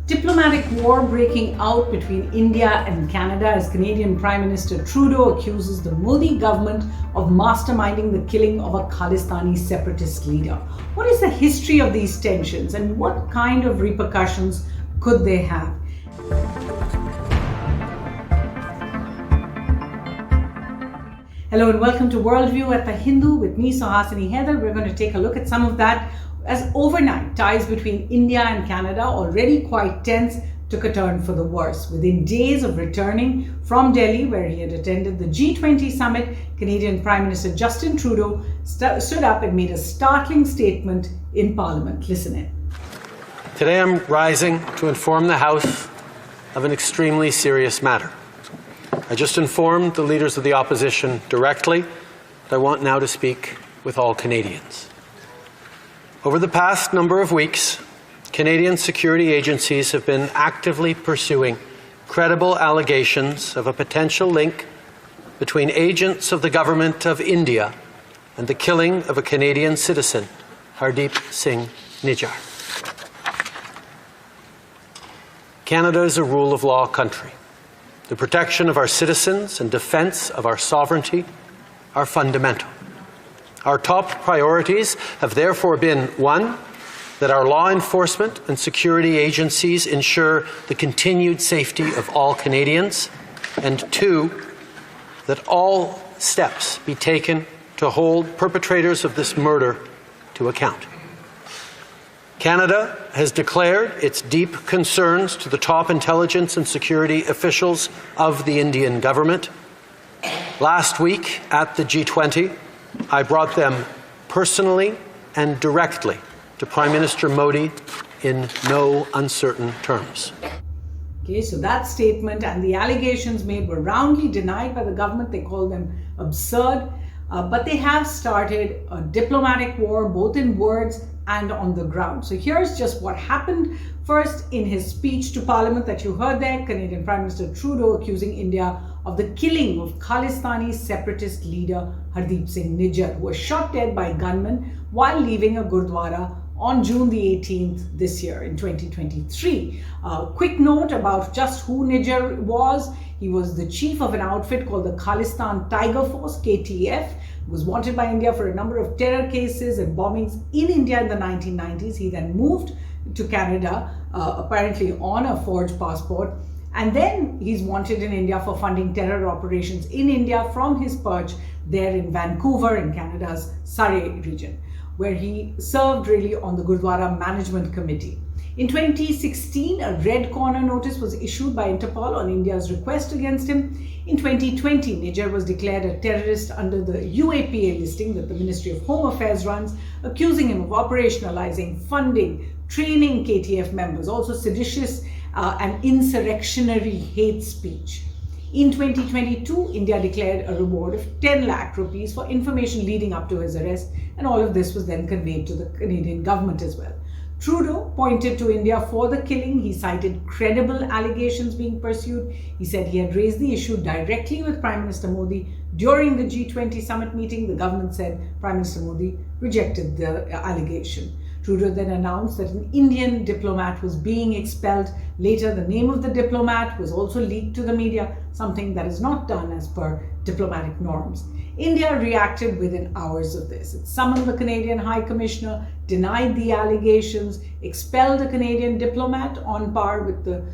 Diplomatic war breaking out between India and Canada as Canadian Prime Minister Trudeau accuses the Modi government of masterminding the killing of a Khalistani separatist leader. What is the history of these tensions and what kind of repercussions could they have? Hello and welcome to Worldview at the Hindu with me, Suhasini, Haidar. We're going to take a look at some of that as overnight ties between India and Canada, already quite tense, took a turn for the worse. Within days of returning from Delhi, where he had attended the G20 summit, Canadian Prime Minister Justin Trudeau stood up and made a startling statement in Parliament. Listen in. Today I'm rising to inform the House of an extremely serious matter. I just informed the leaders of the opposition directly, but I want now to speak with all Canadians. Over the past number of weeks, Canadian security agencies have been actively pursuing credible allegations of a potential link between agents of the government of India and the killing of a Canadian citizen, Hardeep Singh Nijjar. Canada is a rule of law country. The protection of our citizens and defense of our sovereignty are fundamental. Our top priorities have therefore been, one, that our law enforcement and security agencies ensure the continued safety of all Canadians, and two, that all steps be taken to hold perpetrators of this murder to account. Canada has declared its deep concerns to the top intelligence and security officials of the Indian government. Last week at the G20, I brought them personally and directly to Prime Minister Modi in no uncertain terms. Okay, so that statement and the allegations made were roundly denied by the government. They call them absurd, but they have started a diplomatic war, both in words and on the ground. So here's just what happened. First, in his speech to Parliament that you heard there, Canadian Prime Minister Trudeau accusing India of the killing of Khalistani separatist leader Hardeep Singh Nijjar, who was shot dead by gunmen while leaving a Gurdwara on June the 18th this year in 2023. Quick note about just who Nijjar was. He was the chief of an outfit called the Khalistan Tiger Force, KTF, was wanted by India for a number of terror cases and bombings in India in the 1990s. He then moved to Canada, apparently on a forged passport. And then he's wanted in India for funding terror operations in India from his perch there in Vancouver in Canada's Surrey region, where he served really on the Gurdwara Management Committee. In 2016, a red corner notice was issued by Interpol on India's request against him. In 2020, Nijjar was declared a terrorist under the UAPA listing that the Ministry of Home Affairs runs, accusing him of operationalizing, funding, training KTF members, also seditious and insurrectionary hate speech. In 2022, India declared a reward of 10 lakh rupees for information leading up to his arrest, and all of this was then conveyed to the Canadian government as well. Trudeau pointed to India for the killing. He cited credible allegations being pursued. He said he had raised the issue directly with Prime Minister Modi during the G20 summit meeting. The government said Prime Minister Modi rejected the allegation. Trudeau then announced that an Indian diplomat was being expelled. Later, the name of the diplomat was also leaked to the media, something that is not done as per diplomatic norms. India reacted within hours of this. It summoned the Canadian High Commissioner, denied the allegations, expelled a Canadian diplomat on par with the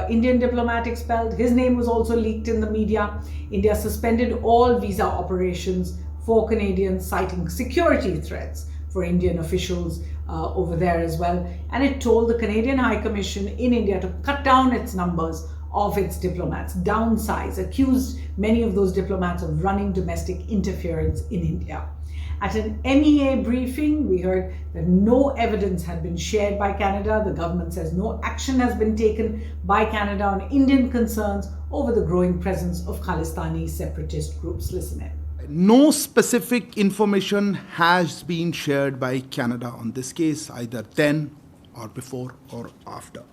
Indian diplomat expelled. His name was also leaked in the media. India suspended all visa operations for Canadians, citing security threats for Indian officials over there as well. And it told the Canadian High Commission in India to cut down its numbers of its diplomats, downsize, accused many of those diplomats of running domestic interference in India. At an MEA briefing, we heard that no evidence had been shared by Canada. The government says no action has been taken by Canada on Indian concerns over the growing presence of Khalistani separatist groups. Listen in. No specific information has been shared by Canada on this case, either then or before or after.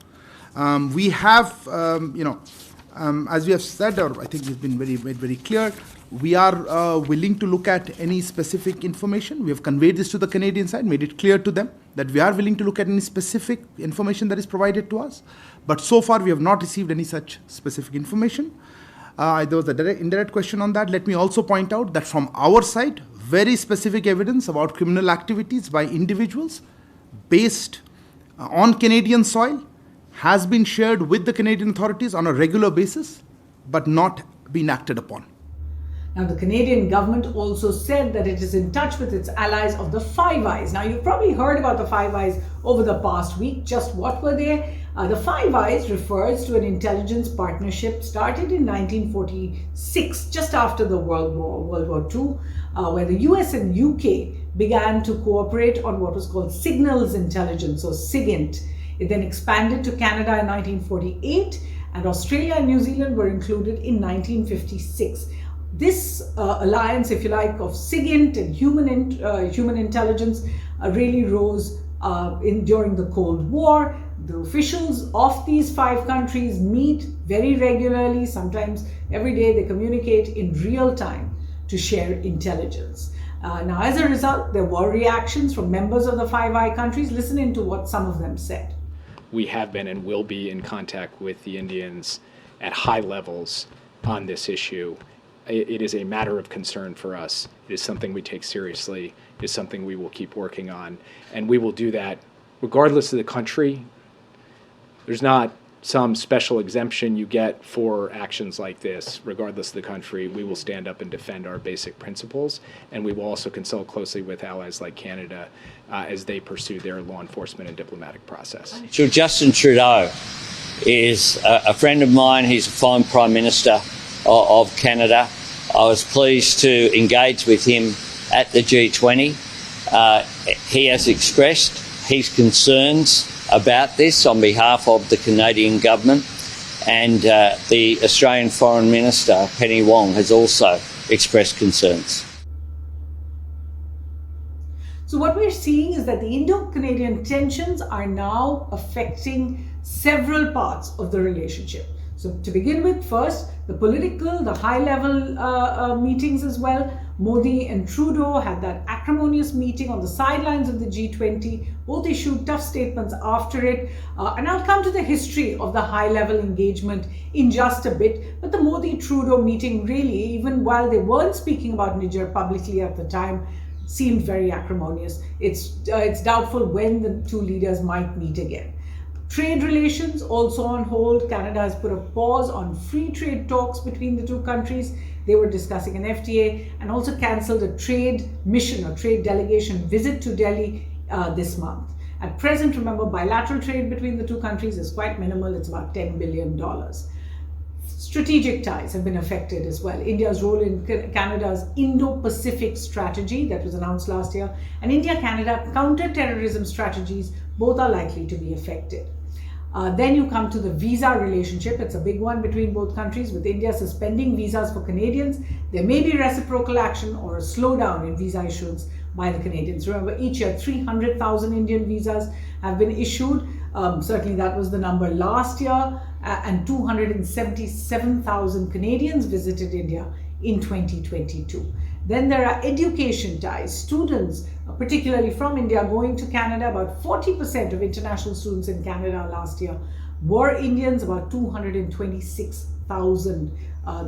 We have, as we have said, or I think we've been very clear, we are willing to look at any specific information. We have conveyed this to the Canadian side, made it clear to them that we are willing to look at any specific information that is provided to us. But so far, we have not received any such specific information. There was a indirect question on that. Let me also point out that from our side, very specific evidence about criminal activities by individuals based on Canadian soil has been shared with the Canadian authorities on a regular basis, but not been acted upon. Now, the Canadian government also said that it is in touch with its allies of the Five Eyes. Now, you've probably heard about the Five Eyes over the past week. Just what were they? The Five Eyes refers to an intelligence partnership started in 1946, just after the World War II, where the US and UK began to cooperate on what was called signals intelligence, or SIGINT. It then expanded to Canada in 1948, and Australia and New Zealand were included in 1956. This alliance, if you like, of SIGINT and human intelligence really rose during the Cold War. The officials of these 5 countries meet very regularly, sometimes every day. They communicate in real time to share intelligence. Now, as a result, there were reactions from members of the Five Eye countries. Listen into what some of them said. We have been and will be in contact with the Indians at high levels on this issue. It is a matter of concern for us. It is something we take seriously. It is something we will keep working on. And we will do that regardless of the country. There's not some special exemption you get for actions like this. Regardless of the country, we will stand up and defend our basic principles. And we will also consult closely with allies like Canada as they pursue their law enforcement and diplomatic process. Justin Trudeau is a friend of mine. He's a fine Prime Minister of Canada. I was pleased to engage with him at the G20. He has expressed his concerns about this on behalf of the Canadian government, and the Australian Foreign Minister, Penny Wong, has also expressed concerns. So what we're seeing is that the Indo-Canadian tensions are now affecting several parts of the relationship. So to begin with, first, the political, the high-level meetings as well. Modi and Trudeau had that acrimonious meeting on the sidelines of the G20. Both issued tough statements after it. And I'll come to the history of the high-level engagement in just a bit. But the Modi-Trudeau meeting really, even while they weren't speaking about Niger publicly at the time, seemed very acrimonious. It's doubtful when the two leaders might meet again. Trade relations also on hold. Canada has put a pause on free trade talks between the two countries. They were discussing an FTA and also cancelled a trade mission or trade delegation visit to Delhi this month. At present, remember, bilateral trade between the two countries is quite minimal. It's about $10 billion. Strategic ties have been affected as well. India's role in Canada's Indo-Pacific strategy that was announced last year, and India-Canada counter-terrorism strategies, both are likely to be affected. Then you come to the visa relationship. It's a big one between both countries, with India suspending visas for Canadians. There may be reciprocal action or a slowdown in visa issuance by the Canadians. Remember, each year 300,000 Indian visas have been issued. Certainly that was the number last year, and 277,000 Canadians visited India in 2022. Then there are education ties. Students, particularly from India, going to Canada. About 40% of international students in Canada last year were Indians, about 226,000.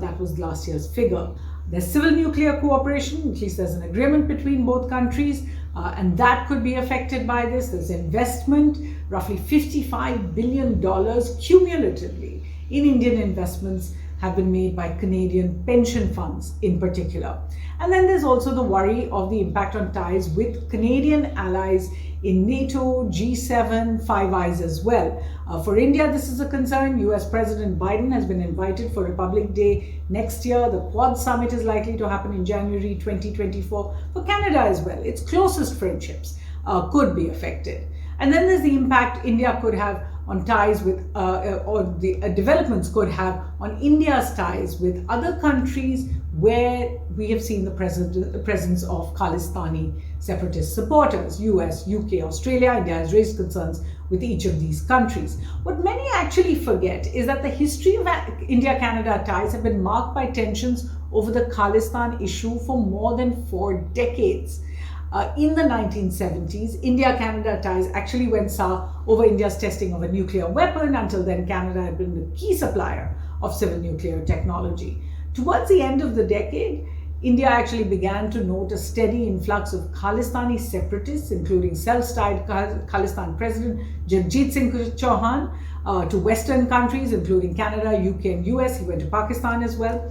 That was last year's figure. There's civil nuclear cooperation, at least there's an agreement between both countries, and that could be affected by this. There's investment, roughly $55 billion cumulatively in Indian investments have been made by Canadian pension funds in particular. And then there's also the worry of the impact on ties with Canadian allies in NATO, G7, Five Eyes as well. For India, this is a concern. US President Biden has been invited for Republic Day next year. The Quad Summit is likely to happen in January 2024. For Canada as well, its closest friendships could be affected. And then there's the impact India could have on ties with, or the developments could have on India's ties with other countries where we have seen the presence of Khalistani separatist supporters. US, UK, Australia. India has raised concerns with each of these countries. What many actually forget is that the history of India-Canada ties have been marked by tensions over the Khalistan issue for more than 4 decades. In the 1970s, India-Canada ties actually went sour over India's testing of a nuclear weapon. Until then, Canada had been the key supplier of civil nuclear technology. Towards the end of the decade, India actually began to note a steady influx of Khalistani separatists, including self-styled Khalistan President Jagjit Singh Chauhan, to Western countries, including Canada, UK and US. He went to Pakistan as well.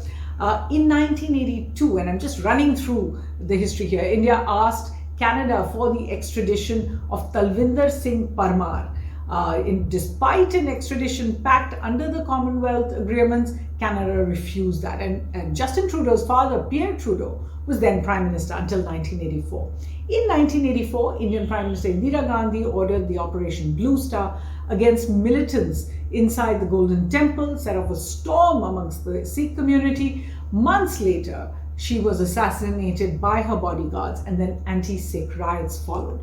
In 1982, and I'm just running through the history here, India asked Canada for the extradition of Talvinder Singh Parmar. Despite an extradition pact under the Commonwealth agreements, Canada refused that. And Justin Trudeau's father, Pierre Trudeau, was then Prime Minister until 1984. In 1984, Indian Prime Minister Indira Gandhi ordered the Operation Blue Star against militants inside the Golden Temple, set off a storm amongst the Sikh community. Months later, she was assassinated by her bodyguards, and then anti-Sikh riots followed.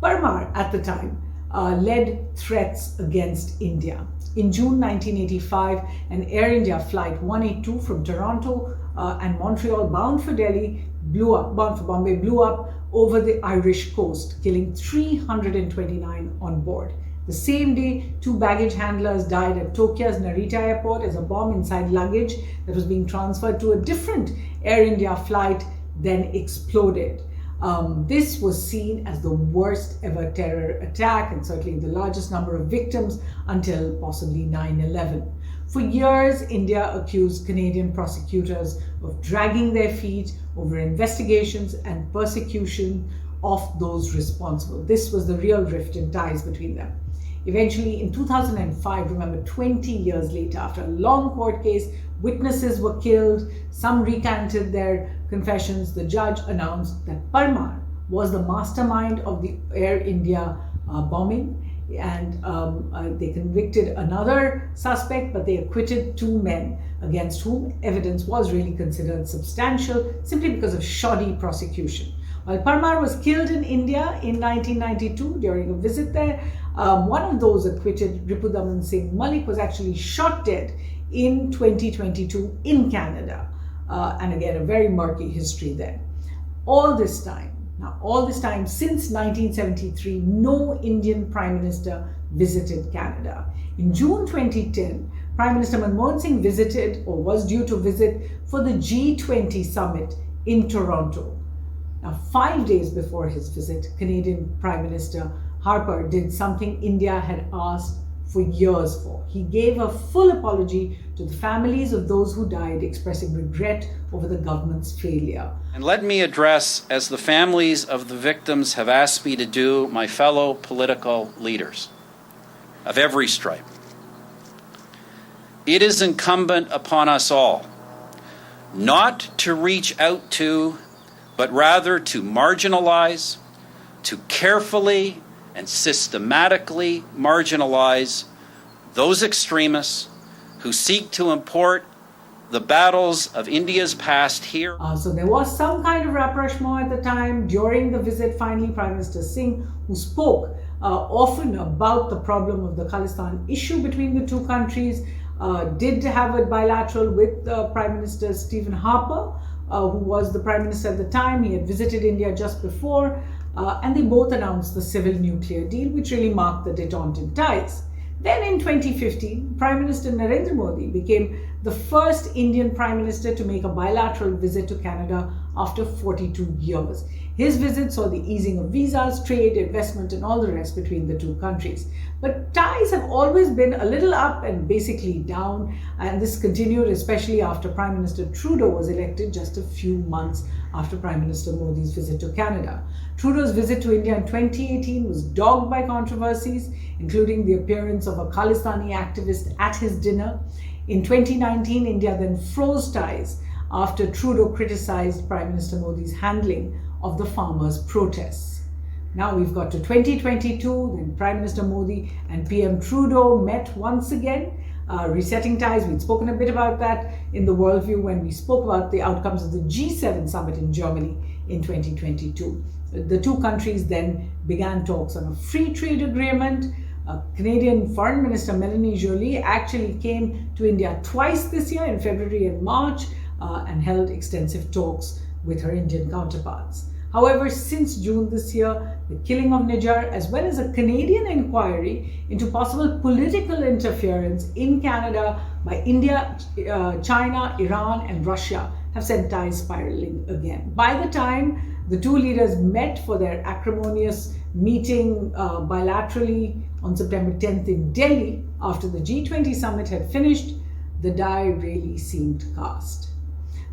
Parmar, at the time, led threats against India. In June 1985, an Air India flight 182 from Toronto and Montreal bound for Bombay blew up over the Irish coast, killing 329 on board. The same day, 2 baggage handlers died at Tokyo's Narita airport as a bomb inside luggage that was being transferred to a different Air India flight then exploded. This was seen as the worst ever terror attack and certainly the largest number of victims until possibly 9/11. For years, India accused Canadian prosecutors of dragging their feet over investigations and persecution of those responsible. This was the real rift in ties between them. Eventually, in 2005, remember 20 years later, after a long court case, witnesses were killed, some recanted their confessions, the judge announced that Parmar was the mastermind of the Air India bombing, and they convicted another suspect, but they acquitted 2 men against whom evidence was really considered substantial simply because of shoddy prosecution. While Parmar was killed in India in 1992 during a visit there, one of those acquitted, Ripudaman Singh Malik, was actually shot dead in 2022 in Canada. And again, a very murky history there. All this time since 1973, no Indian Prime Minister visited Canada. In June 2010, Prime Minister Manmohan Singh visited or was due to visit for the G20 summit in Toronto. Now, 5 days before his visit, Canadian Prime Minister Harper did something India had asked for years for. He gave a full apology to the families of those who died, expressing regret over the government's failure. And let me address, as the families of the victims have asked me to do, my fellow political leaders of every stripe. It is incumbent upon us all not to reach out to, but rather to marginalize, to carefully and systematically marginalize those extremists who seek to import the battles of India's past here. So there was some kind of rapprochement at the time. During the visit, finally, Prime Minister Singh, who spoke often about the problem of the Khalistan issue between the 2 countries, did have a bilateral with Prime Minister Stephen Harper, who was the Prime Minister at the time. He had visited India just before, and they both announced the civil nuclear deal, which really marked the détente in ties. Then in 2015, Prime Minister Narendra Modi became the first Indian Prime Minister to make a bilateral visit to Canada after 42 years. His visit saw the easing of visas, trade, investment, and all the rest between the 2 countries. But ties have always been a little up and basically down, and this continued especially after Prime Minister Trudeau was elected just a few months after Prime Minister Modi's visit to Canada. Trudeau's visit to India in 2018 was dogged by controversies, including the appearance of a Khalistani activist at his dinner. In 2019, India then froze ties after Trudeau criticized Prime Minister Modi's handling of the farmers' protests. Now we've got to 2022, then Prime Minister Modi and PM Trudeau met once again, resetting ties. We'd spoken a bit about that in the Worldview when we spoke about the outcomes of the G7 summit in Germany in 2022. The 2 countries then began talks on a free trade agreement. Canadian Foreign Minister Melanie Joly actually came to India twice this year, in February and March, and held extensive talks with her Indian counterparts. However, since June this year, the killing of Nijar, as well as a Canadian inquiry into possible political interference in Canada by India, China, Iran, and Russia, have sent ties spiraling again. By the time the two leaders met for their acrimonious meeting bilaterally on September 10th in Delhi, after the G20 summit had finished, the die really seemed cast.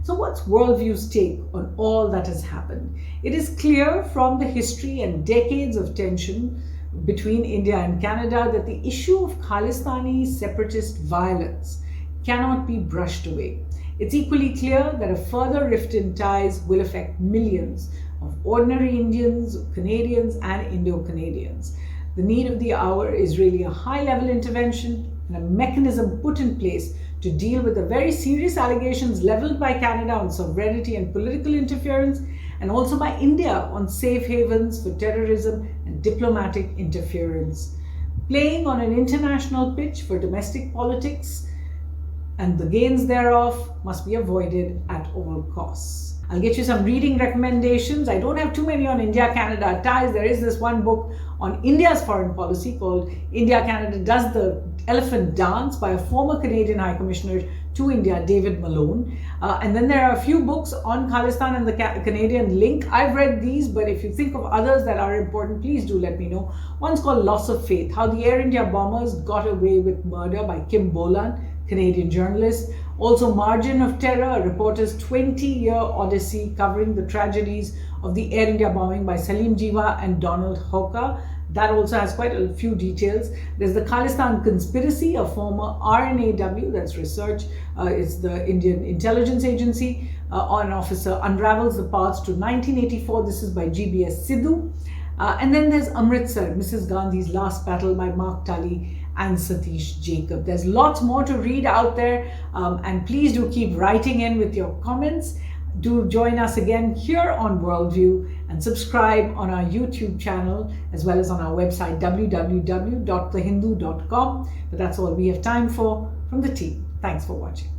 So what's Worldview's take on all that has happened? It is clear from the history and decades of tension between India and Canada that the issue of Khalistani separatist violence cannot be brushed away. It's equally clear that a further rift in ties will affect millions of ordinary Indians, Canadians, and Indo-Canadians. The need of the hour is really a high-level intervention and a mechanism put in place to deal with the very serious allegations leveled by Canada on sovereignty and political interference, and also by India on safe havens for terrorism and diplomatic interference. Playing on an international pitch for domestic politics and the gains thereof must be avoided at all costs. I'll get you some reading recommendations. I don't have too many on India-Canada ties. There is this one book on India's foreign policy called India-Canada Does the Elephant Dance by a former Canadian High Commissioner to India, David Malone. And then there are a few books on Khalistan and the Canadian link. I've read these, but if you think of others that are important, please do let me know. One's called Loss of Faith, How the Air India Bombers Got Away with Murder by Kim Bolan, Canadian journalist. Also, Margin of Terror, a reporter's 20-year odyssey covering the tragedies of the Air India bombing by Salim Jiva and Donald Hoka. That also has quite a few details. There's the Khalistan Conspiracy, a former RNAW, that's research, it's the Indian Intelligence Agency, an officer unravels the paths to 1984. This is by GBS Sidhu. And then there's Amritsar, Mrs. Gandhi's Last Battle by Mark Tully and Satish Jacob. There's lots more to read out there, and please do keep writing in with your comments. Do join us again here on Worldview and subscribe on our YouTube channel as well as on our website www.thehindu.com. But that's all we have time for from the team. Thanks for watching.